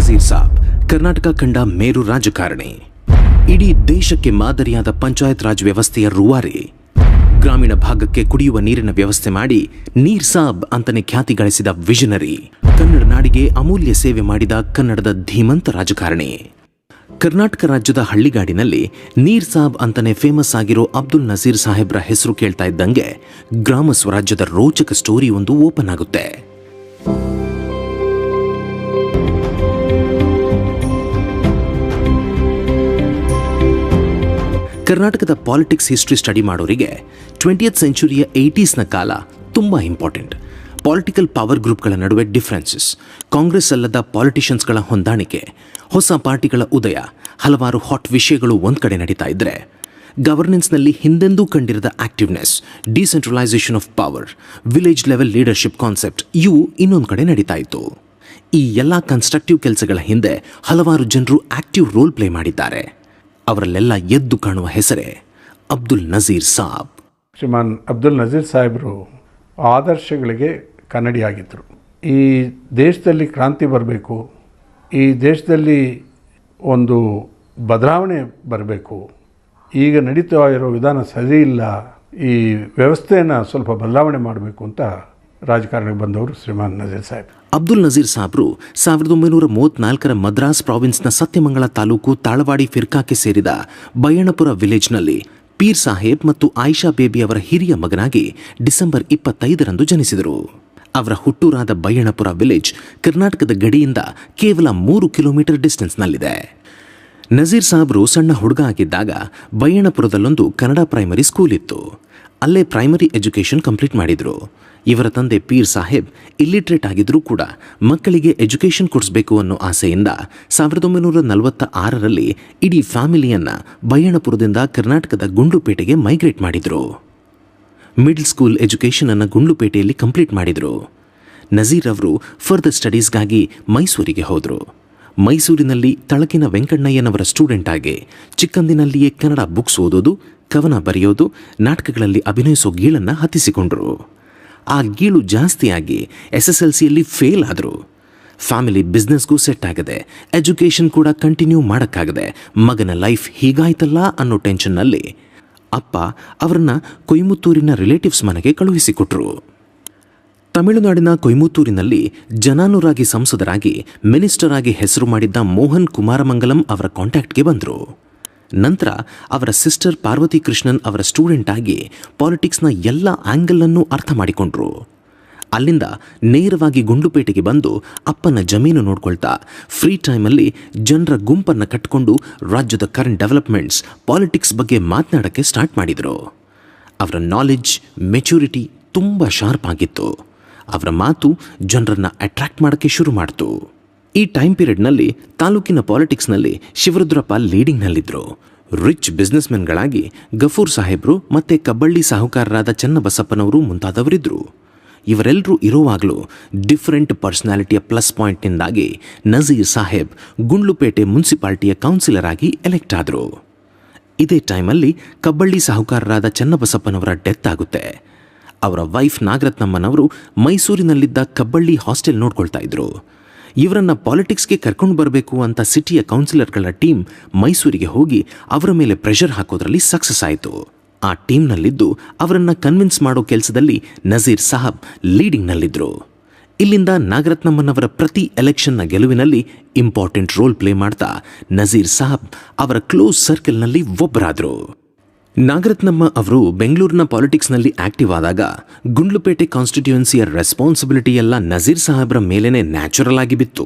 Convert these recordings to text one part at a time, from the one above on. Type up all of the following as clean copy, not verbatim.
ನಜೀರ್ ಸಾಬ್ ಕರ್ನಾಟಕ ಕಂಡ ಮೇರು ರಾಜಕಾರಣಿ. ಇಡೀ ದೇಶಕ್ಕೆ ಮಾದರಿಯಾದ ಪಂಚಾಯತ್ ರಾಜ್ ವ್ಯವಸ್ಥೆಯ ರೂವಾರಿ. ಗ್ರಾಮೀಣ ಭಾಗಕ್ಕೆ ಕುಡಿಯುವ ನೀರಿನ ವ್ಯವಸ್ಥೆ ಮಾಡಿ ನೀರ್ ಸಾಬ್ ಅಂತಲೇ ಖ್ಯಾತಿ ಗಳಿಸಿದ ವಿಷನರಿ. ಕನ್ನಡ ನಾಡಿಗೆ ಅಮೂಲ್ಯ ಸೇವೆ ಮಾಡಿದ ಕನ್ನಡದ ಧೀಮಂತ ರಾಜಕಾರಣಿ. ಕರ್ನಾಟಕ ರಾಜ್ಯದ ಹಳ್ಳಿಗಾಡಿನಲ್ಲಿ ನೀರ್ ಸಾಬ್ ಅಂತಲೇ ಫೇಮಸ್ ಆಗಿರೋ ಅಬ್ದುಲ್ ನಜೀರ್ ಸಾಹೇಬ್ರ ಹೆಸರು ಕೇಳ್ತಾ ಇದ್ದಂಗೆ ಗ್ರಾಮ ಸ್ವರಾಜ್ಯದ ರೋಚಕ ಸ್ಟೋರಿ ಒಂದು ಓಪನ್ ಆಗುತ್ತೆ. ಕರ್ನಾಟಕದ ಪಾಲಿಟಿಕ್ಸ್ ಹಿಸ್ಟ್ರಿ ಸ್ಟಡಿ ಮಾಡೋರಿಗೆ 20th ಸೆಂಚುರಿಯ 80sನ ಕಾಲ ತುಂಬ ಇಂಪಾರ್ಟೆಂಟ್. ಪಾಲಿಟಿಕಲ್ ಪವರ್ ಗ್ರೂಪ್ಗಳ ನಡುವೆ ಡಿಫರೆನ್ಸಸ್, ಕಾಂಗ್ರೆಸ್ ಅಲ್ಲದ ಪಾಲಿಟಿಷಿಯನ್ಸ್ಗಳ ಹೊಂದಾಣಿಕೆ, ಹೊಸ ಪಾರ್ಟಿಗಳ ಉದಯ, ಹಲವಾರು ಹಾಟ್ ವಿಷಯಗಳು ಒಂದು ಕಡೆ ನಡೀತಾ ಇದ್ರೆ, ಗವರ್ನೆನ್ಸ್ನಲ್ಲಿ ಹಿಂದೆಂದೂ ಕಂಡಿರದ activeness, decentralisation of power, village level leadership concept ಇವು ಇನ್ನೊಂದು ಕಡೆ ನಡೀತಾ ಇತ್ತು. ಈ ಎಲ್ಲ ಕನ್ಸ್ಟ್ರಕ್ಟಿವ್ ಕೆಲಸಗಳ ಹಿಂದೆ ಹಲವಾರು ಜನರು ಆಕ್ಟಿವ್ ರೋಲ್ ಪ್ಲೇ ಮಾಡಿದ್ದಾರೆ. ಅವರಲ್ಲೆಲ್ಲ ಎದ್ದು ಕಾಣುವ ಹೆಸರೇ ಅಬ್ದುಲ್ ನಜೀರ್ ಸಾಬ್. ಶ್ರೀಮಾನ್ ಅಬ್ದುಲ್ ನಜೀರ್ ಸಾಹೇಬರು ಆದರ್ಶಗಳಿಗೆ ಕನ್ನಡಿಯಾಗಿದ್ದರು. ಈ ದೇಶದಲ್ಲಿ ಕ್ರಾಂತಿ ಬರಬೇಕು, ಈ ದೇಶದಲ್ಲಿ ಒಂದು ಬದಲಾವಣೆ ಬರಬೇಕು, ಈಗ ನಡೀತಾ ಇರೋ ವಿಧಾನ ಸರಿ ಇಲ್ಲ, ಈ ವ್ಯವಸ್ಥೆಯನ್ನು ಸ್ವಲ್ಪ ಬದಲಾವಣೆ ಮಾಡಬೇಕು ಅಂತ ರಾಜಕಾರಣಕ್ಕೆ ಬಂದವರು ಶ್ರೀಮಾನ್ ನಜೀರ್ ಸಾಹೇಬ್. ಅಬ್ದುಲ್ ನಜೀರ್ ಸಾಬ್ರು 1934 ಮದ್ರಾಸ್ ಪ್ರಾವಿನ್ಸ್ನ ಸತ್ಯಮಂಗಲ ತಾಲೂಕು ತಾಳವಾಡಿ ಫಿರ್ಕಾಕ್ಕೆ ಸೇರಿದ ಬಯ್ಯಣಪುರ ವಿಲೇಜ್ನಲ್ಲಿ ಪೀರ್ ಸಾಹೇಬ್ ಮತ್ತು ಆಯಿಷಾ ಬೇಬಿ ಅವರ ಹಿರಿಯ ಮಗನಾಗಿ ಡಿಸೆಂಬರ್ 25ರಂದು ಜನಿಸಿದರು. ಅವರ ಹುಟ್ಟೂರಾದ ಬಯ್ಯಣಪುರ ವಿಲೇಜ್ ಕರ್ನಾಟಕದ ಗಡಿಯಿಂದ ಕೇವಲ 3 ಕಿಲೋಮೀಟರ್ ಡಿಸ್ಟೆನ್ಸ್ನಲ್ಲಿದೆ. ನಜೀರ್ ಸಾಬ್ರು ಸಣ್ಣ ಹುಡುಗ ಆಗಿದ್ದಾಗ ಬಯ್ಯಣಪುರದಲ್ಲೊಂದು ಕನ್ನಡ ಪ್ರೈಮರಿ ಸ್ಕೂಲ್ ಇತ್ತು. ಅಲ್ಲೇ ಪ್ರೈಮರಿ ಎಜುಕೇಷನ್ ಕಂಪ್ಲೀಟ್ ಮಾಡಿದರು. ಇವರ ತಂದೆ ಪೀರ್ ಸಾಹೇಬ್ ಇಲ್ಲಿಟ್ರೇಟ್ ಆಗಿದ್ರೂ ಕೂಡ ಮಕ್ಕಳಿಗೆ ಎಜುಕೇಷನ್ ಕೊಡಿಸಬೇಕು ಅನ್ನೋ ಆಸೆಯಿಂದ 1946ರಲ್ಲಿ ಇಡೀ ಫ್ಯಾಮಿಲಿಯನ್ನು ಬಯ್ಯಣಪುರದಿಂದ ಕರ್ನಾಟಕದ ಗುಂಡ್ಲುಪೇಟೆಗೆ ಮೈಗ್ರೇಟ್ ಮಾಡಿದರು. ಮಿಡ್ಲ್ ಸ್ಕೂಲ್ ಎಜುಕೇಷನ್ ಅನ್ನು ಗುಂಡ್ಲುಪೇಟೆಯಲ್ಲಿ ಕಂಪ್ಲೀಟ್ ಮಾಡಿದರು. ನಜೀರ್ ಅವರು ಫರ್ದರ್ ಸ್ಟಡೀಸ್ಗಾಗಿ ಮೈಸೂರಿಗೆ ಹೋದರು. ಮೈಸೂರಿನಲ್ಲಿ ತಳಕಿನ ವೆಂಕಣ್ಣಯ್ಯನವರ ಸ್ಟೂಡೆಂಟ್ ಆಗಿ ಚಿಕ್ಕಂದಿನಲ್ಲಿಯೇ ಕನ್ನಡ ಬುಕ್ಸ್ ಓದೋದು, ಕವನ ಬರೆಯೋದು, ನಾಟಕಗಳಲ್ಲಿ ಅಭಿನಯಿಸೋ ಗೀಳನ್ನು ಹತ್ತಿಸಿಕೊಂಡರು. ಆ ಗೀಳು ಜಾಸ್ತಿಯಾಗಿ SSLCಯಲ್ಲಿ ಫೇಲ್ ಆದರು. ಫ್ಯಾಮಿಲಿ ಬಿಸ್ನೆಸ್ಗೂ ಸೆಟ್ ಆಗದೆ, ಎಜುಕೇಷನ್ ಕೂಡ ಕಂಟಿನ್ಯೂ ಮಾಡೋಕ್ಕಾಗದೆ ಮಗನ ಲೈಫ್ ಹೀಗಾಯ್ತಲ್ಲ ಅನ್ನೋ ಟೆನ್ಷನ್ನಲ್ಲಿ ಅಪ್ಪ ಅವರನ್ನು ಕೊಯಮತ್ತೂರಿನ ರಿಲೇಟಿವ್ಸ್ ಮನೆಗೆ ಕಳುಹಿಸಿಕೊಟ್ರು. ತಮಿಳುನಾಡಿನ ಕೊಯಮತ್ತೂರಿನಲ್ಲಿ ಜನಾನುರಾಗಿ ಸಂಸದರಾಗಿ ಮಿನಿಸ್ಟರ್ ಆಗಿ ಹೆಸರು ಮಾಡಿದ್ದ ಮೋಹನ್ ಕುಮಾರಮಂಗಲಂ ಅವರ ಕಾಂಟ್ಯಾಕ್ಟ್ಗೆ ಬಂದರು. ನಂತರ ಅವರ ಸಿಸ್ಟರ್ ಪಾರ್ವತಿ ಕೃಷ್ಣನ್ ಅವರ ಸ್ಟೂಡೆಂಟ್ ಆಗಿ ಪಾಲಿಟಿಕ್ಸ್ನ ಎಲ್ಲ ಆ್ಯಂಗಲನ್ನು ಅರ್ಥ ಮಾಡಿಕೊಂಡ್ರು. ಅಲ್ಲಿಂದ ನೇರವಾಗಿ ಗುಂಡ್ಲುಪೇಟೆಗೆ ಬಂದು ಅಪ್ಪನ ಜಮೀನು ನೋಡ್ಕೊಳ್ತಾ ಫ್ರೀ ಟೈಮಲ್ಲಿ ಜನರ ಗುಂಪನ್ನು ಕಟ್ಟಿಕೊಂಡು ರಾಜ್ಯದ ಕರೆಂಟ್ ಡೆವಲಪ್ಮೆಂಟ್ಸ್, ಪಾಲಿಟಿಕ್ಸ್ ಬಗ್ಗೆ ಮಾತನಾಡೋಕ್ಕೆ ಸ್ಟಾರ್ಟ್ ಮಾಡಿದರು. ಅವರ ನಾಲೆಡ್ಜ್, ಮೆಚುರಿಟಿ ತುಂಬ ಶಾರ್ಪ್ ಆಗಿತ್ತು. ಅವರ ಮಾತು ಜನರನ್ನು ಅಟ್ರಾಕ್ಟ್ ಮಾಡೋಕ್ಕೆ ಶುರು ಮಾಡ್ತು. ಈ ಟೈಮ್ ಪೀರಿಯಡ್ನಲ್ಲಿ ತಾಲೂಕಿನ ಪಾಲಿಟಿಕ್ಸ್ನಲ್ಲಿ ಶಿವರುದ್ರಪ್ಪ ಲೀಡಿಂಗ್ನಲ್ಲಿದ್ದರು. ರಿಚ್ ಬಿಸ್ನೆಸ್ಮೆನ್ಗಳಾಗಿ ಗಫೂರ್ ಸಾಹೇಬ್ರು ಮತ್ತು ಕಬ್ಬಳ್ಳಿ ಸಾಹುಕಾರರಾದ ಚನ್ನಬಸಪ್ಪನವರು ಮುಂತಾದವರಿದ್ದರು. ಇವರೆಲ್ಲರೂ ಇರುವಾಗಲೂ ಡಿಫರೆಂಟ್ ಪರ್ಸನಾಲಿಟಿಯ ಪ್ಲಸ್ ಪಾಯಿಂಟ್ನಿಂದಾಗಿ ನಜೀರ್ ಸಾಹೇಬ್ ಗುಂಡ್ಲುಪೇಟೆ ಮುನ್ಸಿಪಾಲಿಟಿಯ ಕೌನ್ಸಿಲರ್ ಆಗಿ ಎಲೆಕ್ಟ್ ಆದರು. ಇದೇ ಟೈಮಲ್ಲಿ ಕಬ್ಬಳ್ಳಿ ಸಾಹುಕಾರರಾದ ಚನ್ನಬಸಪ್ಪನವರ ಡೆತ್ ಆಗುತ್ತೆ. ಅವರ ವೈಫ್ ನಾಗರತ್ನಮ್ಮನವರು ಮೈಸೂರಿನಲ್ಲಿದ್ದ ಕಬ್ಬಳ್ಳಿ ಹಾಸ್ಟೆಲ್ ನೋಡ್ಕೊಳ್ತಾ ಇದ್ರು. ಇವರನ್ನು ಪಾಲಿಟಿಕ್ಸ್ಗೆ ಕರ್ಕೊಂಡು ಬರಬೇಕು ಅಂತ ಸಿಟಿಯ ಕೌನ್ಸಿಲರ್ಗಳ ಟೀಮ್ ಮೈಸೂರಿಗೆ ಹೋಗಿ ಅವರ ಮೇಲೆ ಪ್ರೆಷರ್ ಹಾಕೋದ್ರಲ್ಲಿ ಸಕ್ಸಸ್ ಆಯಿತು. ಆ ಟೀಮ್ನಲ್ಲಿದ್ದು ಅವರನ್ನು ಕನ್ವಿನ್ಸ್ ಮಾಡೋ ಕೆಲಸದಲ್ಲಿ ನಜೀರ್ ಸಾಹಬ್ ಲೀಡಿಂಗ್ನಲ್ಲಿದ್ದರು. ಇಲ್ಲಿಂದ ನಾಗರತ್ನಮ್ಮನವರ ಪ್ರತಿ ಎಲೆಕ್ಷನ್ನ ಗೆಲುವಿನಲ್ಲಿ ಇಂಪಾರ್ಟೆಂಟ್ ರೋಲ್ ಪ್ಲೇ ಮಾಡ್ತಾ ನಜೀರ್ ಸಾಹಬ್ ಅವರ ಕ್ಲೋಸ್ ಸರ್ಕಲ್ನಲ್ಲಿ ಒಬ್ಬರಾದರು. ನಾಗರತ್ನಮ್ಮ ಅವರು ಬೆಂಗಳೂರಿನ ಪಾಲಿಟಿಕ್ಸ್ನಲ್ಲಿ ಆಕ್ಟಿವ್ ಆದಾಗ ಗುಂಡ್ಲುಪೇಟೆ ಕಾನ್ಸ್ಟಿಟ್ಯೂಯೆನ್ಸಿಯ ರೆಸ್ಪಾನ್ಸಿಬಿಲಿಟಿ ಎಲ್ಲ ನಜೀರ್ ಸಾಹೇಬ್ರ ಮೇಲೇನೆ ನ್ಯಾಚುರಲ್ ಆಗಿ ಬಿತ್ತು.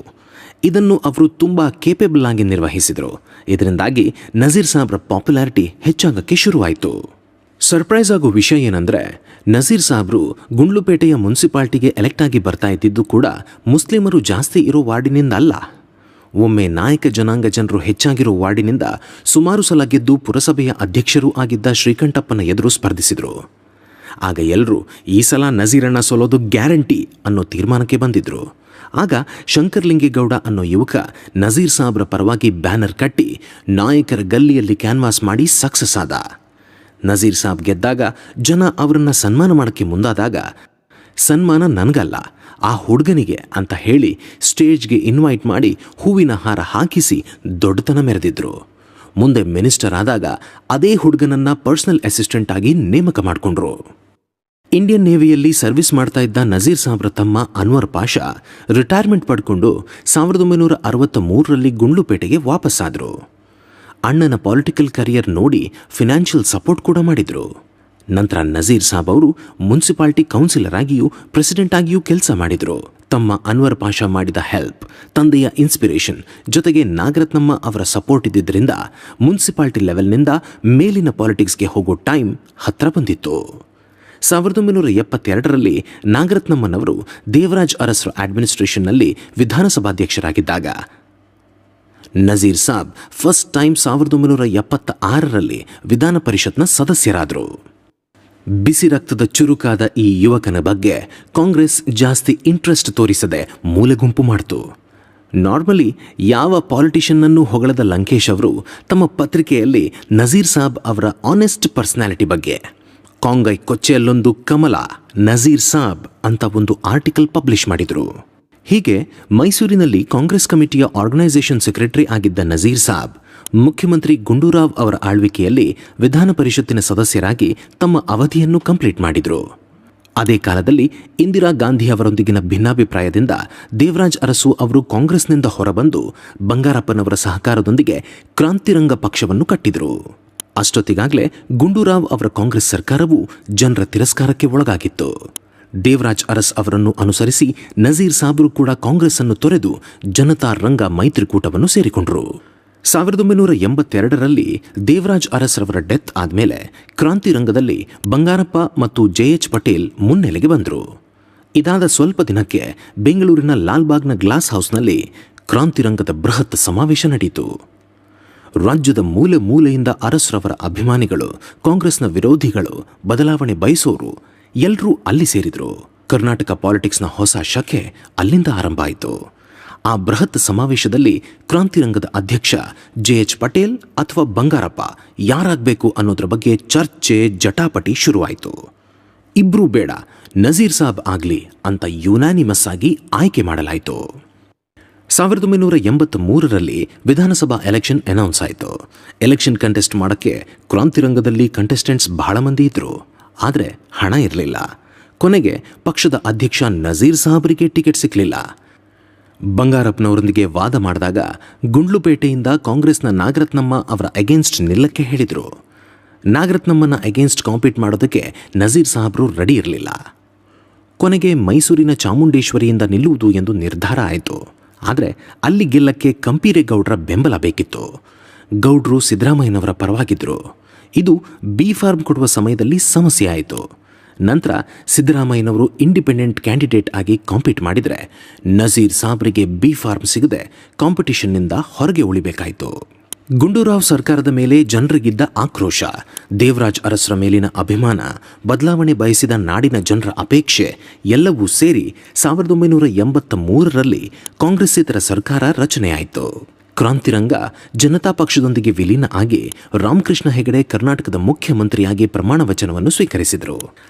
ಇದನ್ನು ಅವರು ತುಂಬ ಕೇಪೇಬಲ್ ಆಗಿ ನಿರ್ವಹಿಸಿದರು. ಇದರಿಂದಾಗಿ ನಜೀರ್ ಸಾಹೇಬ್ರ ಪಾಪ್ಯುಲಾರಿಟಿ ಹೆಚ್ಚಾಗಕ್ಕೆ ಶುರುವಾಯಿತು. ಸರ್ಪ್ರೈಸ್ ಆಗೋ ವಿಷಯ ಏನಂದರೆ, ನಜೀರ್ ಸಾಹೇಬ್ರು ಗುಂಡ್ಲುಪೇಟೆಯ ಮುನ್ಸಿಪಾಲ್ಟಿಗೆ ಎಲೆಕ್ಟ್ ಆಗಿ ಬರ್ತಾ ಇದ್ದಿದ್ದು ಕೂಡ ಮುಸ್ಲಿಮರು ಜಾಸ್ತಿ ಇರೋ ವಾರ್ಡಿನಿಂದ ಅಲ್ಲ. ಒಮ್ಮೆ ನಾಯಕ ಜನಾಂಗ ಜನರು ಹೆಚ್ಚಾಗಿರೋ ವಾರ್ಡಿನಿಂದ ಸುಮಾರು ಸಲ ಗೆದ್ದು ಪುರಸಭೆಯ ಅಧ್ಯಕ್ಷರೂ ಆಗಿದ್ದ ಶ್ರೀಕಂಠಪ್ಪನ ಎದುರು ಸ್ಪರ್ಧಿಸಿದರು. ಆಗ ಎಲ್ಲರೂ ಈ ಸಲ ನಜೀರಣ್ಣ ಸೋಲೋದು ಗ್ಯಾರಂಟಿ ಅನ್ನೋ ತೀರ್ಮಾನಕ್ಕೆ ಬಂದಿದ್ರು. ಆಗ ಶಂಕರ್ಲಿಂಗೇಗೌಡ ಅನ್ನೋ ಯುವಕ ನಜೀರ್ ಸಾಹೇಬ್ರ ಪರವಾಗಿ ಬ್ಯಾನರ್ ಕಟ್ಟಿ ನಾಯಕರ ಗಲ್ಲಿಯಲ್ಲಿ ಕ್ಯಾನ್ವಾಸ್ ಮಾಡಿ ಸಕ್ಸಸ್ ಆದ. ನಜೀರ್ ಸಾಹೇಬ್ ಗೆದ್ದಾಗ ಜನ ಅವರನ್ನು ಸನ್ಮಾನ ಮಾಡೋಕ್ಕೆ ಮುಂದಾದಾಗ, ಸನ್ಮಾನ ನನಗಲ್ಲ, ಆ ಹುಡುಗನಿಗೆ ಅಂತ ಹೇಳಿ ಸ್ಟೇಜ್ಗೆ ಇನ್ವೈಟ್ ಮಾಡಿ ಹೂವಿನ ಹಾರ ಹಾಕಿಸಿ ದೊಡ್ಡತನ ಮೆರೆದಿದ್ರು. ಮುಂದೆ ಮಿನಿಸ್ಟರ್ ಆದಾಗ ಅದೇ ಹುಡುಗನನ್ನ ಪರ್ಸನಲ್ ಅಸಿಸ್ಟೆಂಟ್ ಆಗಿ ನೇಮಕ ಮಾಡಿಕೊಂಡ್ರು. ಇಂಡಿಯನ್ ನೇವಿಯಲ್ಲಿ ಸರ್ವಿಸ್ ಮಾಡ್ತಾ ಇದ್ದ ನಜೀರ್ ಸಾಬ್ರ ತಮ್ಮ ಅನ್ವರ್ ಪಾಷಾ ರಿಟೈರ್ಮೆಂಟ್ ಪಡ್ಕೊಂಡು 1963ರಲ್ಲಿ ಗುಂಡ್ಲುಪೇಟೆಗೆ ವಾಪಸ್ಸಾದರು. ಅಣ್ಣನ ಪೊಲಿಟಿಕಲ್ ಕರಿಯರ್ ನೋಡಿ ಫಿನಾನ್ಷಿಯಲ್ ಸಪೋರ್ಟ್ ಕೂಡ ಮಾಡಿದ್ರು. ನಂತರ ನಜೀರ್ ಸಾಬ್ ಅವರು ಮುನ್ಸಿಪಾಲಿಟಿ ಕೌನ್ಸಿಲರ್ ಆಗಿಯೂ ಪ್ರೆಸಿಡೆಂಟ್ ಆಗಿಯೂ ಕೆಲಸ ಮಾಡಿದ್ರು. ತಮ್ಮ ಅನ್ವರ್ ಪಾಷಾ ಮಾಡಿದ ಹೆಲ್ಪ್, ತಂದೆಯ ಇನ್ಸ್ಪಿರೇಷನ್ ಜೊತೆಗೆ ನಾಗರತ್ನಮ್ಮ ಅವರ ಸಪೋರ್ಟ್ ಇದ್ದಿದ್ದರಿಂದ ಮುನ್ಸಿಪಾಲಿಟಿ ಲೆವೆಲ್ನಿಂದ ಮೇಲಿನ ಪಾಲಿಟಿಕ್ಸ್ಗೆ ಹೋಗೋ ಟೈಮ್ ಹತ್ರ ಬಂದಿತ್ತು. 1972ರಲ್ಲಿ ನಾಗರತ್ನಮ್ಮನವರು ದೇವರಾಜ್ ಅರಸ್ರ ಅಡ್ಮಿನಿಸ್ಟ್ರೇಷನ್ನಲ್ಲಿ ವಿಧಾನಸಭಾಧ್ಯಕ್ಷರಾಗಿದ್ದಾಗ ನಜೀರ್ ಸಾಬ್ ಫಸ್ಟ್ ಟೈಮ್ 1976ರಲ್ಲಿ ವಿಧಾನ ಪರಿಷತ್ನ ಸದಸ್ಯರಾದರು. ಬಿಸಿ ರಕ್ತದ ಚುರುಕಾದ ಈ ಯುವಕನ ಬಗ್ಗೆ ಕಾಂಗ್ರೆಸ್ ಜಾಸ್ತಿ ಇಂಟ್ರೆಸ್ಟ್ ತೋರಿಸದೆ ಮೂಲೆಗುಂಪು ಮಾಡಿತು. ನಾರ್ಮಲಿ ಯಾವ ಪಾಲಿಟಿಷಿಯನ್ನನ್ನು ಹೊಗಳದ ಲಂಕೇಶ್ ಅವರು ತಮ್ಮ ಪತ್ರಿಕೆಯಲ್ಲಿ ನಜೀರ್ ಸಾಬ್ ಅವರ ಆನೆಸ್ಟ್ ಪರ್ಸನಾಲಿಟಿ ಬಗ್ಗೆ ಕಾಂಗೈ ಕೊಚ್ಚೆಯಲ್ಲೊಂದು ಕಮಲ ನಜೀರ್ ಸಾಬ್ ಅಂತ ಒಂದು ಆರ್ಟಿಕಲ್ ಪಬ್ಲಿಷ್ ಮಾಡಿದರು. ಹೀಗೆ ಮೈಸೂರಿನಲ್ಲಿ ಕಾಂಗ್ರೆಸ್ ಕಮಿಟಿಯ ಆರ್ಗನೈಸೇಷನ್ ಸೆಕ್ರೆಟರಿ ಆಗಿದ್ದ ನಜೀರ್ ಸಾಬ್ ಮುಖ್ಯಮಂತ್ರಿ ಗುಂಡೂರಾವ್ ಅವರ ಆಳ್ವಿಕೆಯಲ್ಲಿ ವಿಧಾನ ಪರಿಷತ್ತಿನ ಸದಸ್ಯರಾಗಿ ತಮ್ಮ ಅವಧಿಯನ್ನು ಕಂಪ್ಲೀಟ್ ಮಾಡಿದರು. ಅದೇ ಕಾಲದಲ್ಲಿ ಇಂದಿರಾ ಗಾಂಧಿ ಅವರೊಂದಿಗಿನ ಭಿನ್ನಾಭಿಪ್ರಾಯದಿಂದ ದೇವರಾಜ್ ಅರಸು ಅವರು ಕಾಂಗ್ರೆಸ್ನಿಂದ ಹೊರಬಂದು ಬಂಗಾರಪ್ಪನವರ ಸಹಕಾರದೊಂದಿಗೆ ಕ್ರಾಂತಿರಂಗ ಪಕ್ಷವನ್ನು ಕಟ್ಟಿದರು. ಅಷ್ಟೊತ್ತಿಗಾಗಲೇ ಗುಂಡೂರಾವ್ ಅವರ ಕಾಂಗ್ರೆಸ್ ಸರ್ಕಾರವು ಜನರ ತಿರಸ್ಕಾರಕ್ಕೆ ಒಳಗಾಗಿತ್ತು. ದೇವರಾಜ್ ಅರಸ್ ಅವರನ್ನು ಅನುಸರಿಸಿ ನಜೀರ್ ಸಾಬ್ರು ಕೂಡ ಕಾಂಗ್ರೆಸ್ ಅನ್ನು ತೊರೆದು ಜನತಾ ರಂಗ ಮೈತ್ರಿಕೂಟವನ್ನು ಸೇರಿಕೊಂಡರು. 1982ರಲ್ಲಿ ದೇವರಾಜ್ ಅರಸ್ ರವರ ಡೆತ್ ಆದಮೇಲೆ ಕ್ರಾಂತಿರಂಗದಲ್ಲಿ ಬಂಗಾರಪ್ಪ ಮತ್ತು ಜೆ.ಎಚ್. ಪಟೇಲ್ ಮುನ್ನೆಲೆಗೆ ಬಂದರು. ಇದಾದ ಸ್ವಲ್ಪ ದಿನಕ್ಕೆ ಬೆಂಗಳೂರಿನ ಲಾಲ್ಬಾಗ್ನ ಗ್ಲಾಸ್ ಹೌಸ್ನಲ್ಲಿ ಕ್ರಾಂತಿರಂಗದ ಬೃಹತ್ ಸಮಾವೇಶ ನಡೆಯಿತು. ರಾಜ್ಯದ ಮೂಲೆ ಮೂಲೆಯಿಂದ ಅರಸ್ರವರ ಅಭಿಮಾನಿಗಳು, ಕಾಂಗ್ರೆಸ್ನ ವಿರೋಧಿಗಳು, ಬದಲಾವಣೆ ಬಯಸೋರು ಎಲ್ಲರೂ ಅಲ್ಲಿ ಸೇರಿದ್ರು. ಕರ್ನಾಟಕ ಪಾಲಿಟಿಕ್ಸ್ನ ಹೊಸ ಶಕೆ ಅಲ್ಲಿಂದ ಆರಂಭ ಆಯಿತು. ಆ ಬೃಹತ್ ಸಮಾವೇಶದಲ್ಲಿ ಕ್ರಾಂತಿರಂಗದ ಅಧ್ಯಕ್ಷ ಜೆ.ಎಚ್. ಪಟೇಲ್ ಅಥವಾ ಬಂಗಾರಪ್ಪ ಯಾರಾಗಬೇಕು ಅನ್ನೋದ್ರ ಬಗ್ಗೆ ಚರ್ಚೆ ಜಟಾಪಟಿ ಶುರುವಾಯಿತು. ಇಬ್ರೂ ಬೇಡ, ನಜೀರ್ ಸಾಬ್ ಆಗಲಿ ಅಂತ ಯುನಾನಿಮಸ್ ಆಗಿ ಆಯ್ಕೆ ಮಾಡಲಾಯಿತು. 1983ರಲ್ಲಿ ವಿಧಾನಸಭಾ ಎಲೆಕ್ಷನ್ ಅನೌನ್ಸ್ ಆಯಿತು. ಎಲೆಕ್ಷನ್ ಕಂಟೆಸ್ಟ್ ಮಾಡೋಕ್ಕೆ ಕ್ರಾಂತಿರಂಗದಲ್ಲಿ ಕಂಟೆಸ್ಟೆಂಟ್ಸ್ ಬಹಳ ಮಂದಿ ಇದ್ರು. ಆದರೆ ಹಣ ಇರಲಿಲ್ಲ. ಕೊನೆಗೆ ಪಕ್ಷದ ಅಧ್ಯಕ್ಷ ನಜೀರ್ ಸಾಬ್ರಿಗೆ ಟಿಕೆಟ್ ಸಿಕ್ಕಲಿಲ್ಲ. ಬಂಗಾರಪ್ಪನವರೊಂದಿಗೆ ವಾದ ಮಾಡಿದಾಗ ಗುಂಡ್ಲುಪೇಟೆಯಿಂದ ಕಾಂಗ್ರೆಸ್ನ ನಾಗರತ್ನಮ್ಮ ಅವರ ಅಗೇನ್ಸ್ಟ್ ನಿಲ್ಲಕ್ಕೆ ಹೇಳಿದರು. ನಾಗರತ್ನಮ್ಮನ ಅಗೇನ್ಸ್ಟ್ ಕಾಂಪೀಟ್ ಮಾಡೋದಕ್ಕೆ ನಜೀರ್ ಸಾಬ್ರು ರೆಡಿ ಇರಲಿಲ್ಲ. ಕೊನೆಗೆ ಮೈಸೂರಿನ ಚಾಮುಂಡೇಶ್ವರಿಯಿಂದ ನಿಲ್ಲುವುದು ಎಂದು ನಿರ್ಧಾರ ಆಯಿತು. ಆದರೆ ಅಲ್ಲಿ ಗೆಲ್ಲಕ್ಕೆ ಕಂಪೀರೇಗೌಡರ ಬೆಂಬಲ ಬೇಕಿತ್ತು. ಗೌಡ್ರು ಸಿದ್ದರಾಮಯ್ಯನವರ ಪರವಾಗಿದ್ದರು. ಇದು ಬಿ ಫಾರ್ಮ್ ಕೊಡುವ ಸಮಯದಲ್ಲಿ ಸಮಸ್ಯೆ ಆಯಿತು. ನಂತರ ಸಿದ್ದರಾಮಯ್ಯನವರು ಇಂಡಿಪೆಂಡೆಂಟ್ ಕ್ಯಾಂಡಿಡೇಟ್ ಆಗಿ ಕಾಂಪೀಟ್ ಮಾಡಿದರೆ ನಜೀರ್ ಸಾಬ್ರಿಗೆ ಬಿ ಫಾರ್ಮ್ ಸಿಗದೆ ಕಾಂಪಿಟಿಷನ್ನಿಂದ ಹೊರಗೆ ಉಳಿಬೇಕಾಯಿತು. ಗುಂಡೂರಾವ್ ಸರ್ಕಾರದ ಮೇಲೆ ಜನರಿಗಿದ್ದ ಆಕ್ರೋಶ, ದೇವರಾಜ್ ಅರಸ್ರ ಮೇಲಿನ ಅಭಿಮಾನ, ಬದಲಾವಣೆ ಬಯಸಿದ ನಾಡಿನ ಜನರ ಅಪೇಕ್ಷೆ ಎಲ್ಲವೂ ಸೇರಿ 1983ರಲ್ಲಿ ಕಾಂಗ್ರೆಸ್ಸೇತರ ಸರ್ಕಾರ ರಚನೆಯಾಯಿತು. ಕ್ರಾಂತಿರಂಗ ಜನತಾ ಪಕ್ಷದೊಂದಿಗೆ ವಿಲೀನ ಆಗಿ ರಾಮಕೃಷ್ಣ ಹೆಗಡೆ ಕರ್ನಾಟಕದ ಮುಖ್ಯಮಂತ್ರಿಯಾಗಿ ಪ್ರಮಾಣ ವಚನವನ್ನು ಸ್ವೀಕರಿಸಿದರು.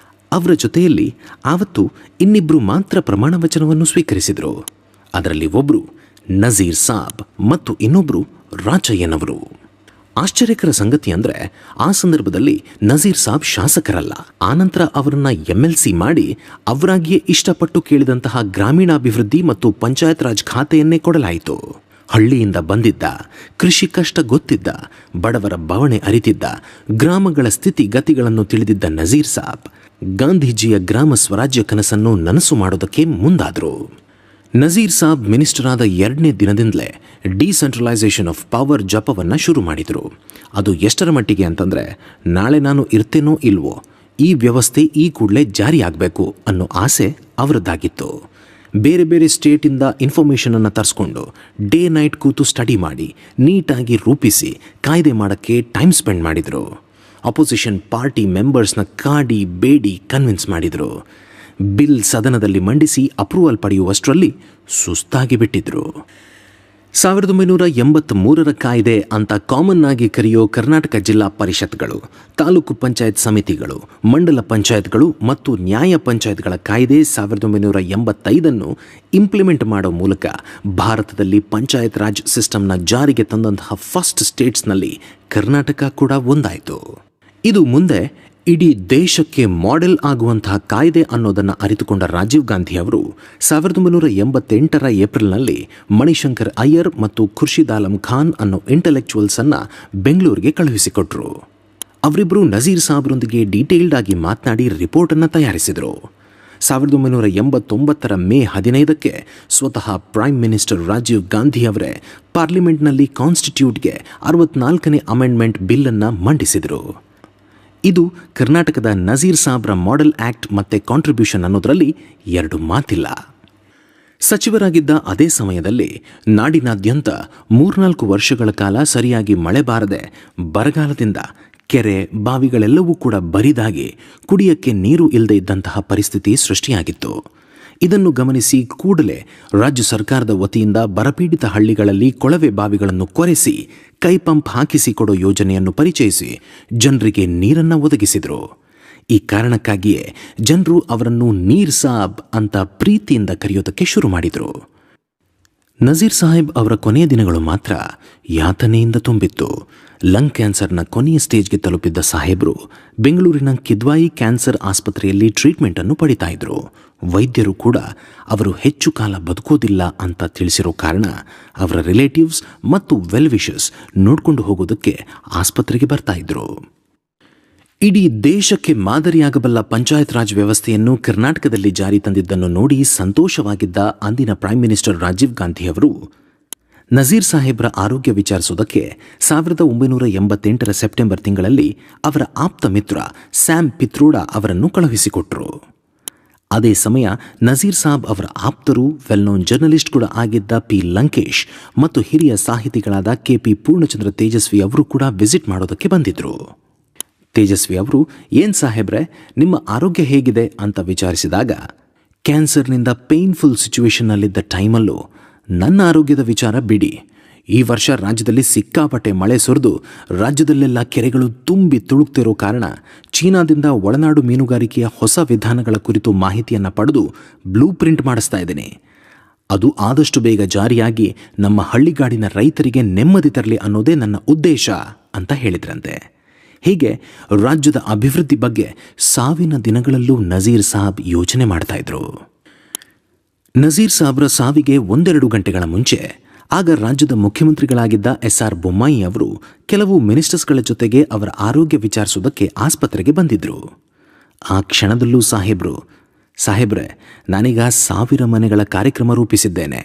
ಅವರ ಜೊತೆಯಲ್ಲಿ ಆವತ್ತು ಇನ್ನಿಬ್ಬರು ಮಾತ್ರ ಪ್ರಮಾಣ ವಚನವನ್ನು ಸ್ವೀಕರಿಸಿದರು. ಅದರಲ್ಲಿ ಒಬ್ಬರು ನಜೀರ್ ಸಾಬ್ ಮತ್ತು ಇನ್ನೊಬ್ಬರು ರಾಚಯ್ಯನವರು. ಆಶ್ಚರ್ಯಕರ ಸಂಗತಿ ಅಂದರೆ ಆ ಸಂದರ್ಭದಲ್ಲಿ ನಜೀರ್ ಸಾಬ್ ಶಾಸಕರಲ್ಲ. ಆನಂತರ ಅವರನ್ನ MLC ಮಾಡಿ ಅವರಾಗಿಯೇ ಇಷ್ಟಪಟ್ಟು ಕೇಳಿದಂತಹ ಗ್ರಾಮೀಣಾಭಿವೃದ್ಧಿ ಮತ್ತು ಪಂಚಾಯತ್ ರಾಜ್ ಖಾತೆಯನ್ನೇ ಕೊಡಲಾಯಿತು. ಹಳ್ಳಿಯಿಂದ ಬಂದಿದ್ದ, ಕೃಷಿ ಕಷ್ಟ ಗೊತ್ತಿದ್ದ, ಬಡವರ ಬವಣೆ ಅರಿತಿದ್ದ, ಗ್ರಾಮಗಳ ಸ್ಥಿತಿಗತಿಗಳನ್ನು ತಿಳಿದಿದ್ದ ನಜೀರ್ ಸಾಬ್ ಗಾಂಧೀಜಿಯ ಗ್ರಾಮ ಸ್ವರಾಜ್ಯ ಕನಸನ್ನು ನನಸು ಮಾಡೋದಕ್ಕೆ ಮುಂದಾದರು. ನಜೀರ್ ಸಾಬ್ ಮಿನಿಸ್ಟರ್ ಆದ 2ನೇ ದಿನದಿಂದಲೇ ಡಿಸೆಂಟ್ರಲೈಸೇಷನ್ ಆಫ್ ಪವರ್ ಜಪವನ್ನು ಶುರು ಮಾಡಿದರು. ಅದು ಎಷ್ಟರ ಮಟ್ಟಿಗೆ ಅಂತಂದರೆ, ನಾಳೆ ನಾನು ಇರ್ತೇನೋ ಇಲ್ವೋ, ಈ ವ್ಯವಸ್ಥೆ ಈ ಕೂಡಲೇ ಜಾರಿಯಾಗಬೇಕು ಅನ್ನೋ ಆಸೆ ಅವರದ್ದಾಗಿತ್ತು. ಬೇರೆ ಬೇರೆ ಸ್ಟೇಟಿಂದ ಇನ್ಫಾರ್ಮೇಷನನ್ನು ತರಿಸ್ಕೊಂಡು ಡೇ ನೈಟ್ ಕೂತು ಸ್ಟಡಿ ಮಾಡಿ ನೀಟಾಗಿ ರೂಪಿಸಿ ಕಾಯ್ದೆ ಮಾಡೋಕ್ಕೆ ಟೈಮ್ ಸ್ಪೆಂಡ್ ಮಾಡಿದರು. ಅಪೋಸಿಷನ್ ಪಾರ್ಟಿ ಮೆಂಬರ್ಸ್ನ ಕಾಡಿ ಬೇಡಿ ಕನ್ವಿನ್ಸ್ ಮಾಡಿದರು. ಬಿಲ್ ಸದನದಲ್ಲಿ ಮಂಡಿಸಿ ಅಪ್ರೂವಲ್ ಪಡೆಯುವಷ್ಟರಲ್ಲಿ ಸುಸ್ತಾಗಿ ಬಿಟ್ಟಿದ್ರು. 1983ರ ಕಾಯ್ದೆ ಅಂತ ಕಾಮನ್ ಆಗಿ ಕರೆಯೋ ಕರ್ನಾಟಕ ಜಿಲ್ಲಾ ಪರಿಷತ್ಗಳು, ತಾಲೂಕು ಪಂಚಾಯತ್ ಸಮಿತಿಗಳು, ಮಂಡಲ ಪಂಚಾಯತ್ಗಳು ಮತ್ತು ನ್ಯಾಯ ಪಂಚಾಯತ್ಗಳ ಕಾಯ್ದೆ 1985 ಇಂಪ್ಲಿಮೆಂಟ್ ಮಾಡೋ ಮೂಲಕ ಭಾರತದಲ್ಲಿ ಪಂಚಾಯತ್ ರಾಜ್ ಸಿಸ್ಟಮ್ನ ಜಾರಿಗೆ ತಂದಂತಹ ಫಸ್ಟ್ ಸ್ಟೇಟ್ಸ್ನಲ್ಲಿ ಕರ್ನಾಟಕ ಕೂಡ ಒಂದಾಯಿತು. ಇದು ಮುಂದೆ ಇಡೀ ದೇಶಕ್ಕೆ ಮಾಡೆಲ್ ಆಗುವಂತಹ ಕಾಯ್ದೆ ಅನ್ನೋದನ್ನು ಅರಿತುಕೊಂಡ ರಾಜೀವ್ ಗಾಂಧಿ ಅವರು 1988ರ ಏಪ್ರಿಲ್ನಲ್ಲಿ ಮಣಿಶಂಕರ್ ಅಯ್ಯರ್ ಮತ್ತು ಖುರ್ಷಿದ್ ಆಲಂ ಖಾನ್ ಅನ್ನೋ ಇಂಟೆಲೆಕ್ಚುವಲ್ಸ್ ಅನ್ನ ಬೆಂಗಳೂರಿಗೆ ಕಳುಹಿಸಿಕೊಟ್ರು. ಅವರಿಬ್ಬರು ನಜೀರ್ ಸಾಬ್ರೊಂದಿಗೆ ಡೀಟೇಲ್ಡ್ ಆಗಿ ಮಾತನಾಡಿ ರಿಪೋರ್ಟ್ ಅನ್ನು ತಯಾರಿಸಿದರು. 1989ರ ಮೇ 15ಕ್ಕೆ ಸ್ವತಃ ಪ್ರೈಮ್ ಮಿನಿಸ್ಟರ್ ರಾಜೀವ್ ಗಾಂಧಿ ಅವರೇ ಪಾರ್ಲಿಮೆಂಟ್ನಲ್ಲಿ ಕಾನ್ಸ್ಟಿಟ್ಯೂಟ್ಗೆ 64ನೇ ಅಮೆಂಡ್ಮೆಂಟ್ ಬಿಲ್ ಅನ್ನು ಮಂಡಿಸಿದರು. ಇದು ಕರ್ನಾಟಕದ ನಜೀರ್ ಸಾಬ್ರ ಮಾಡೆಲ್ ಆಕ್ಟ್ ಮತ್ತೆ ಕಾಂಟ್ರಿಬ್ಯೂಷನ್ ಅನ್ನೋದರಲ್ಲಿ ಎರಡು ಮಾತಿಲ್ಲ. ಸಚಿವರಾಗಿದ್ದ ಅದೇ ಸಮಯದಲ್ಲಿ ನಾಡಿನಾದ್ಯಂತ 3-4 ವರ್ಷಗಳ ಕಾಲ ಸರಿಯಾಗಿ ಮಳೆ ಬಾರದೆ ಬರಗಾಲದಿಂದ ಕೆರೆ ಬಾವಿಗಳೆಲ್ಲವೂ ಕೂಡ ಬರಿದಾಗಿ ಕುಡಿಯಕ್ಕೆ ನೀರು ಇಲ್ಲದೆ ಇದ್ದಂತಹ ಪರಿಸ್ಥಿತಿ ಸೃಷ್ಟಿಯಾಗಿತ್ತು. ಇದನ್ನು ಗಮನಿಸಿ ಕೂಡಲೇ ರಾಜ್ಯ ಸರ್ಕಾರದ ವತಿಯಿಂದ ಬರಪೀಡಿತ ಹಳ್ಳಿಗಳಲ್ಲಿ ಕೊಳವೆ ಬಾವಿಗಳನ್ನು ಕೊರೆಸಿ ಕೈ ಪಂಪ್ ಹಾಕಿಸಿಕೊಡೋ ಯೋಜನೆಯನ್ನು ಪರಿಚಯಿಸಿ ಜನರಿಗೆ ನೀರನ್ನು ಒದಗಿಸಿದರು. ಈ ಕಾರಣಕ್ಕಾಗಿಯೇ ಜನರು ಅವರನ್ನು ನೀರ್ ಸಾಬ್ ಅಂತ ಪ್ರೀತಿಯಿಂದ ಕರೆಯೋದಕ್ಕೆ ಶುರು ಮಾಡಿದರು. ನಜೀರ್ ಸಾಹೇಬ್ ಅವರ ಕೊನೆಯ ದಿನಗಳು ಮಾತ್ರ ಯಾತನೆಯಿಂದ ತುಂಬಿತ್ತು. ಲಂಗ್ ಕ್ಯಾನ್ಸರ್ನ ಕೊನೆಯ ಸ್ಟೇಜ್ಗೆ ತಲುಪಿದ್ದ ಸಾಹೇಬರು ಬೆಂಗಳೂರಿನ ಕಿದ್ವಾಯಿ ಕ್ಯಾನ್ಸರ್ ಆಸ್ಪತ್ರೆಯಲ್ಲಿ ಟ್ರೀಟ್ಮೆಂಟ್ ಅನ್ನು ಪಡಿತಾ ಇದ್ರು. ವೈದ್ಯರು ಕೂಡ ಅವರು ಹೆಚ್ಚು ಕಾಲ ಬದುಕೋದಿಲ್ಲ ಅಂತ ತಿಳಿಸಿರೋ ಕಾರಣ ಅವರ ರಿಲೇಟಿವ್ಸ್ ಮತ್ತು ವೆಲ್ ವಿಶರ್ಸ್ ನೋಡ್ಕೊಂಡು ಹೋಗೋದಕ್ಕೆ ಆಸ್ಪತ್ರೆಗೆ ಬರ್ತಾ ಇದ್ರು. ಇಡೀ ದೇಶಕ್ಕೆ ಮಾದರಿಯಾಗಬಲ್ಲ ಪಂಚಾಯತ್ ರಾಜ್ ವ್ಯವಸ್ಥೆಯನ್ನು ಕರ್ನಾಟಕದಲ್ಲಿ ಜಾರಿ ತಂದಿದ್ದನ್ನು ನೋಡಿ ಸಂತೋಷವಾಗಿದ್ದ ಅಂದಿನ ಪ್ರೈಮ್ ಮಿನಿಸ್ಟರ್ ರಾಜೀವ್ ಗಾಂಧಿ ಅವರು ನಜೀರ್ ಸಾಹೇಬ್ರ ಆರೋಗ್ಯ ವಿಚಾರಿಸುವುದಕ್ಕೆ 1988ರ ಸೆಪ್ಟೆಂಬರ್ ತಿಂಗಳಲ್ಲಿ ಅವರ ಆಪ್ತ ಮಿತ್ರ ಸ್ಯಾಮ್ ಪಿತ್ರೋಡಾ ಅವರನ್ನು ಕಳುಹಿಸಿಕೊಟ್ರು. ಅದೇ ಸಮಯ ನಜೀರ್ ಸಾಬ್ ಅವರ ಆಪ್ತರು ವೆಲ್ ನೋನ್ ಜರ್ನಲಿಸ್ಟ್ ಕೂಡ ಆಗಿದ್ದ ಪಿ ಲಂಕೇಶ್ ಮತ್ತು ಹಿರಿಯ ಸಾಹಿತಿಗಳಾದ ಕೆಪಿ ಪೂರ್ಣಚಂದ್ರ ತೇಜಸ್ವಿ ಅವರು ಕೂಡ ವಿಸಿಟ್ ಮಾಡೋದಕ್ಕೆ ಬಂದಿದ್ರು. ತೇಜಸ್ವಿ ಅವರು ಏನ್ ಸಾಹೇಬ್ರೆ ನಿಮ್ಮ ಆರೋಗ್ಯ ಹೇಗಿದೆ ಅಂತ ವಿಚಾರಿಸಿದಾಗ ಕ್ಯಾನ್ಸರ್ನಿಂದ ಪೇನ್ಫುಲ್ ಸಿಚುವೇಶನ್ನಲ್ಲಿದ್ದ ಟೈಮಲ್ಲೂ ನನ್ನ ಆರೋಗ್ಯದ ವಿಚಾರ ಬಿಡಿ, ಈ ವರ್ಷ ರಾಜ್ಯದಲ್ಲಿ ಸಿಕ್ಕಾಪಟ್ಟೆ ಮಳೆ ಸುರಿದು ರಾಜ್ಯದಲ್ಲೆಲ್ಲ ಕೆರೆಗಳು ತುಂಬಿ ತುಳುಕ್ತಿರೋ ಕಾರಣ ಚೀನಾದಿಂದ ಒಳನಾಡು ಮೀನುಗಾರಿಕೆಯ ಹೊಸ ವಿಧಾನಗಳ ಕುರಿತು ಮಾಹಿತಿಯನ್ನು ಪಡೆದು ಬ್ಲೂ ಪ್ರಿಂಟ್ ಮಾಡಿಸ್ತಾ ಇದ್ದೀನಿ. ಅದು ಆದಷ್ಟು ಬೇಗ ಜಾರಿಯಾಗಿ ನಮ್ಮ ಹಳ್ಳಿಗಾಡಿನ ರೈತರಿಗೆ ನೆಮ್ಮದಿ ತರಲಿ ಅನ್ನೋದೇ ನನ್ನ ಉದ್ದೇಶ ಅಂತ ಹೇಳಿದ್ರಂತೆ. ಹೀಗೆ ರಾಜ್ಯದ ಅಭಿವೃದ್ಧಿ ಬಗ್ಗೆ ಸಾವಿನ ದಿನಗಳಲ್ಲೂ ನಜೀರ್ ಸಾಬ್ ಯೋಚನೆ ಮಾಡ್ತಾ ಇದ್ರು. ನಜೀರ್ ಸಾಬ್ರ ಸಾವಿಗೆ 1-2 ಗಂಟೆಗಳ ಮುಂಚೆ ಆಗ ರಾಜ್ಯದ ಮುಖ್ಯಮಂತ್ರಿಗಳಾಗಿದ್ದ SR ಬೊಮ್ಮಾಯಿ ಅವರು ಕೆಲವು ಮಿನಿಸ್ಟರ್ಸ್ಗಳ ಜೊತೆಗೆ ಅವರ ಆರೋಗ್ಯ ವಿಚಾರಿಸುವುದಕ್ಕೆ ಆಸ್ಪತ್ರೆಗೆ ಬಂದಿದ್ರು. ಆ ಕ್ಷಣದಲ್ಲೂ ಸಾಹೇಬ್ರೆ ನಾನೀಗ 1000 ಮನೆಗಳ ಕಾರ್ಯಕ್ರಮ ರೂಪಿಸಿದ್ದೇನೆ.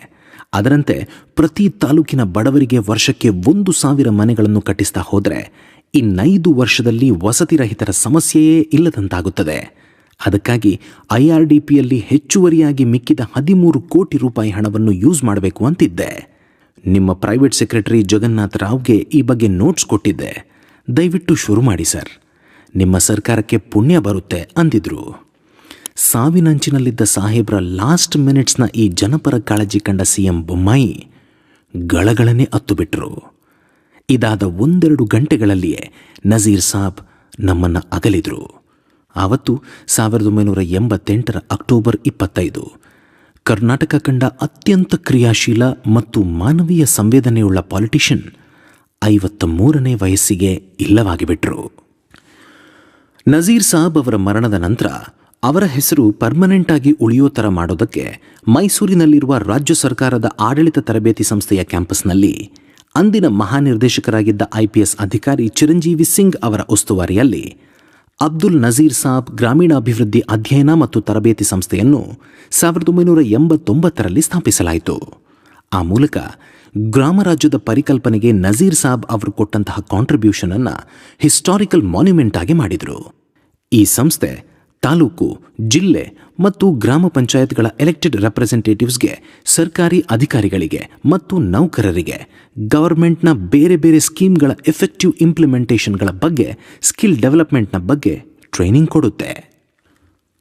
ಅದರಂತೆ ಪ್ರತಿ ತಾಲೂಕಿನ ಬಡವರಿಗೆ ವರ್ಷಕ್ಕೆ 1,000 ಮನೆಗಳನ್ನು ಕಟ್ಟಿಸ್ತಾ ಹೋದರೆ ಇನ್ನ5 ವರ್ಷದಲ್ಲಿ ವಸತಿ ರಹಿತರ ಸಮಸ್ಯೆಯೇ ಇಲ್ಲದಂತಾಗುತ್ತದೆ. ಅದಕ್ಕಾಗಿ IRDPಯಲ್ಲಿ ಹೆಚ್ಚುವರಿಯಾಗಿ ಮಿಕ್ಕಿದ 13 ಕೋಟಿ ರೂಪಾಯಿ ಹಣವನ್ನು ಯೂಸ್ ಮಾಡಬೇಕು ಅಂತಿದ್ದೆ. ನಿಮ್ಮ ಪ್ರೈವೇಟ್ ಸೆಕ್ರೆಟರಿ ಜಗನ್ನಾಥ್ ರಾವ್ಗೆ ಈ ಬಗ್ಗೆ ನೋಟ್ಸ್ ಕೊಟ್ಟಿದ್ದೆ. ದಯವಿಟ್ಟು ಶುರು ಮಾಡಿ ಸರ್, ನಿಮ್ಮ ಸರ್ಕಾರಕ್ಕೆ ಪುಣ್ಯ ಬರುತ್ತೆ ಅಂದಿದ್ರು. ಸಾವಿನಂಚಿನಲ್ಲಿದ್ದ ಸಾಹೇಬ್ರ ಲಾಸ್ಟ್ ಮಿನಿಟ್ಸ್ನ ಈ ಜನಪರ ಕಾಳಜಿ ಕಂಡ CM ಬೊಮ್ಮಾಯಿ ಗಳಗಳನೆ ಅತ್ತುಬಿಟ್ರು. ಇದಾದ 1-2 ಗಂಟೆಗಳಲ್ಲಿಯೇ ನಜೀರ್ ಸಾಬ್ ನಮ್ಮನ್ನು ಅಗಲಿದ್ರು. ಆವತ್ತು 1988ರ ಅಕ್ಟೋಬರ್ 25 ಕರ್ನಾಟಕ ಕಂಡ ಅತ್ಯಂತ ಕ್ರಿಯಾಶೀಲ ಮತ್ತು ಮಾನವೀಯ ಸಂವೇದನೆಯುಳ್ಳ ಪಾಲಿಟಿಷಿಯನ್ 53ನೇ ವಯಸ್ಸಿಗೆ ಇಲ್ಲವಾಗಿಬಿಟ್ರು. ನಜೀರ್ ಸಾಬ್ ಅವರ ಮರಣದ ನಂತರ ಅವರ ಹೆಸರು ಪರ್ಮನೆಂಟ್ ಆಗಿ ಉಳಿಯೋ ಥರ ಮಾಡೋದಕ್ಕೆ ಮೈಸೂರಿನಲ್ಲಿರುವ ರಾಜ್ಯ ಸರ್ಕಾರದ ಆಡಳಿತ ತರಬೇತಿ ಸಂಸ್ಥೆಯ ಕ್ಯಾಂಪಸ್ನಲ್ಲಿ ಅಂದಿನ ಮಹಾನಿರ್ದೇಶಕರಾಗಿದ್ದ IPS ಅಧಿಕಾರಿ ಚಿರಂಜೀವಿ ಸಿಂಗ್ ಅವರ ಉಸ್ತುವಾರಿಯಲ್ಲಿ ಅಬ್ದುಲ್ ನಜೀರ್ ಸಾಬ್ ಗ್ರಾಮೀಣಾಭಿವೃದ್ಧಿ ಅಧ್ಯಯನ ಮತ್ತು ತರಬೇತಿ ಸಂಸ್ಥೆಯನ್ನು 1989ರಲ್ಲಿ ಸ್ಥಾಪಿಸಲಾಯಿತು. ಆ ಮೂಲಕ ಗ್ರಾಮ ರಾಜ್ಯದ ಪರಿಕಲ್ಪನೆಗೆ ನಜೀರ್ ಸಾಬ್ ಅವರು ಕೊಟ್ಟಂತಹ ಕಾಂಟ್ರಿಬ್ಯೂಷನ್ ಅನ್ನು ಹಿಸ್ಟಾರಿಕಲ್ ಮಾನ್ಯುಮೆಂಟ್ ಆಗಿ ಮಾಡಿದರು. ಈ ಸಂಸ್ಥೆ ತಾಲೂಕು, ಜಿಲ್ಲೆ ಮತ್ತು ಗ್ರಾಮ ಪಂಚಾಯತ್ಗಳ ಎಲೆಕ್ಟೆಡ್ ರೆಪ್ರೆಸೆಂಟೇಟಿವ್ಸ್ಗೆ, ಸರ್ಕಾರಿ ಅಧಿಕಾರಿಗಳಿಗೆ ಮತ್ತು ನೌಕರರಿಗೆ ಗವರ್ಮೆಂಟ್ನ ಬೇರೆ ಬೇರೆ ಸ್ಕೀಮ್ಗಳ ಎಫೆಕ್ಟಿವ್ ಇಂಪ್ಲಿಮೆಂಟೇಷನ್ಗಳ ಬಗ್ಗೆ, ಸ್ಕಿಲ್ ಡೆವಲಪ್ಮೆಂಟ್ನ ಬಗ್ಗೆ ಟ್ರೈನಿಂಗ್ ಕೊಡುತ್ತೆ.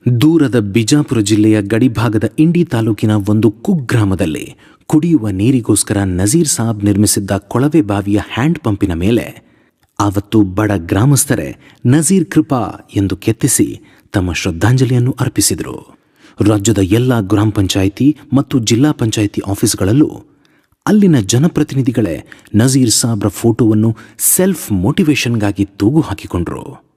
ದೂರದ ಬಿಜಾಪುರ ಜಿಲ್ಲೆಯ ಗಡಿಭಾಗದ ಇಂಡಿ ತಾಲೂಕಿನ ಒಂದು ಕುಗ್ರಾಮದಲ್ಲಿ ಕುಡಿಯುವ ನೀರಿಗೋಸ್ಕರ ನಜೀರ್ ಸಾಬ್ ನಿರ್ಮಿಸಿದ್ದ ಕೊಳವೆ ಬಾವಿಯ ಹ್ಯಾಂಡ್ ಪಂಪಿನ ಮೇಲೆ ಆವತ್ತು ಬಡ ಗ್ರಾಮಸ್ಥರೇ ನಜೀರ್ ಕೃಪಾ ಎಂದು ಕೆತ್ತಿಸಿ ತಮ್ಮ ಶ್ರದ್ಧಾಂಜಲಿಯನ್ನು ಅರ್ಪಿಸಿದರು. ರಾಜ್ಯದ ಎಲ್ಲ ಗ್ರಾಮ ಪಂಚಾಯಿತಿ ಮತ್ತು ಜಿಲ್ಲಾ ಪಂಚಾಯಿತಿ ಆಫೀಸ್ಗಳಲ್ಲೂ ಅಲ್ಲಿನ ಜನಪ್ರತಿನಿಧಿಗಳೇ ನಜೀರ್ ಸಾಬ್ರ ಫೋಟೋವನ್ನು ಸೆಲ್ಫ್ ಮೋಟಿವೇಶನ್ಗಾಗಿ ತೂಗು ಹಾಕಿಕೊಂಡರು.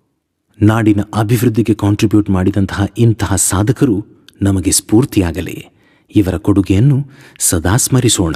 ನಾಡಿನ ಅಭಿವೃದ್ಧಿಗೆ ಕಾಂಟ್ರಿಬ್ಯೂಟ್ ಮಾಡಿದಂತಹ ಇಂತಹ ಸಾಧಕರು ನಮಗೆ ಸ್ಫೂರ್ತಿಯಾಗಲಿ. ಇವರ ಕೊಡುಗೆಯನ್ನು ಸದಾ ಸ್ಮರಿಸೋಣ.